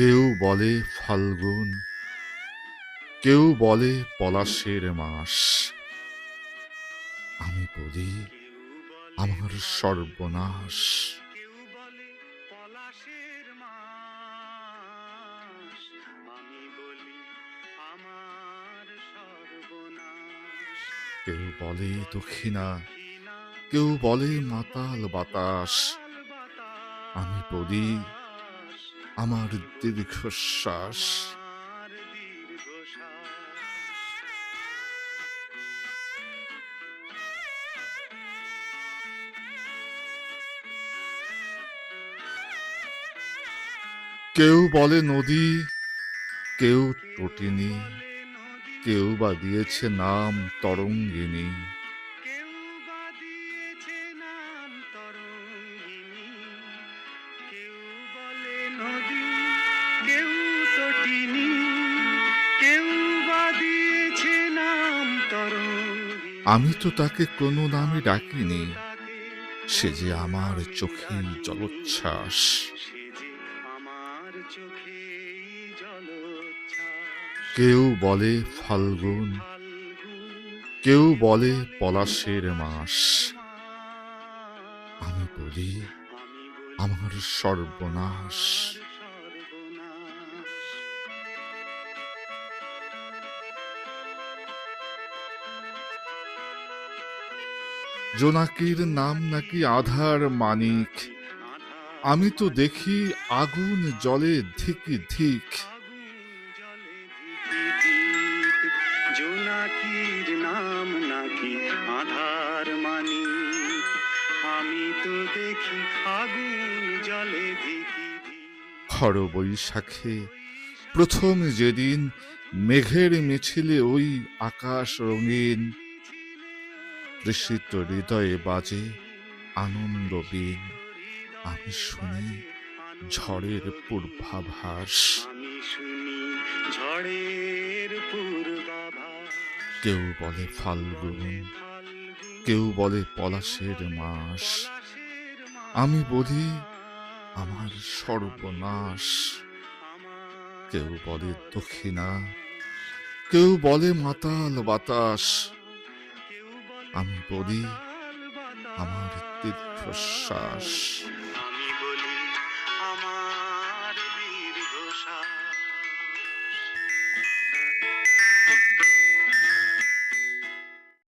কেউ বলে ফাল্গুন, কেউ বলে পলাশের মাস। আমি বলি আমার সর্বনাশ। কেউ বলে পলাশের মাস, আমি বলি আমার সর্বনাশ। কেউ বলে দক্ষিণা, দক্ষিণা, কেউ বলে কেউ মাতাল বলে বাতাস। মাতাল আমি বলি বাতাস, আমার আমি বলি দীর্ঘশ্বাস। আমার দীর্ঘশ্বাস। কেউ বলে নদী, কেউ কেউ তটিনী, বলে নদী, কেউ বা দিয়েছে নাম তরঙ্গিনী। কেউ বা দিয়েছে নাম তরঙ্গিনী। কেউ বলে নদী, কেউ তটিনী, কেউ বা দিয়েছে নাম তরঙ্গিনী। আমি তো তাকে কোনো নামে আমি তো ডাকিনি, তাকে সে কোনো যে আমার নামে চোখেই ডাকিনি, জলোচ্ছ্বাস। সে যে আমার চোখেই জলোচ্ছ্বাস। কেউ বলে কেউ বলে ফাল্গুন, ফাল্গুন, কেউ কেউ বলে বলে পলাশের মাস। পলাশের আমি মাস, বলি আমি বলি আমার সর্বনাশ। আমার সর্বনাশ। জোনাকির নাম নাকি জোনাকির আধার নাম মানিক। নাকি আধার আমি তো দেখি মানিক। আগুন আমি জলে তো ধিকি দেখি ধিক। আগুন জ্বলে ধিক ধিক। জোনাকির নাম নাকি আধার মানিক। আমি তো দেখি আগুন জ্বলে ধিকি ধিক। খড় বৈশাখে প্রথম বৈশাখে যেদিন প্রথম মেঘের যেদিন মিছিলে ওই আকাশ মেঘের রঙিন, মিছিলে ওই তৃষিত আকাশ হৃদয়ে বাজে রঙিন। আনন্দ বীণ। তৃষিত আমি হৃদয়ে শুনি বাজে আনন্দ ঝড়ের বীণ। পূর্বাভাস। আমি শুনি ঝড়ের পূর্বাভাস। কেউ বলে কেউ ফাল্গুন, বলে ফাল্গুন, কেউ বলে কেউ পলাশের বলে মাস। পলাশের আমি বলি আমার মাস, আমি সর্বনাশ। বলি কেউ আমার বলে দক্ষিণা, সর্বনাশ। কেউ বলে কেউ বলে মাতাল বাতাস। দক্ষিণা, কেউ বলে আমি বলি মাতাল আমার বাতাস। দীর্ঘশ্বাস।